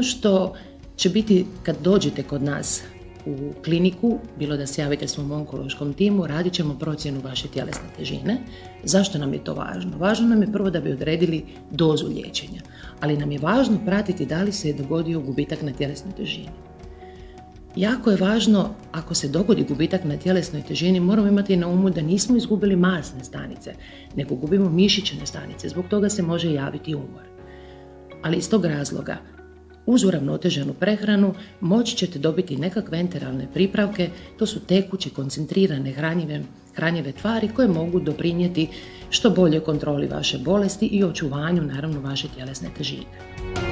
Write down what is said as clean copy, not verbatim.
što će biti kad dođete kod nas u kliniku, bilo da se javite svom onkološkom timu, radit ćemo procjenu vaše tjelesne težine. Zašto nam je to važno? Važno nam je prvo da bi odredili dozu liječenja, ali nam je važno pratiti da li se je dogodio gubitak na tjelesnoj težini. Jako je važno, ako se dogodi gubitak na tjelesnoj težini, moramo imati na umu da nismo izgubili masne stanice, nego gubimo mišićne stanice, zbog toga se može javiti umor. Ali iz tog razloga, uz uravnoteženu prehranu moći ćete dobiti nekakve enteralne pripravke, to su tekuće, koncentrirane hranjive tvari koje mogu doprinijeti što bolje kontroli vaše bolesti i očuvanju naravno vaše tjelesne težine.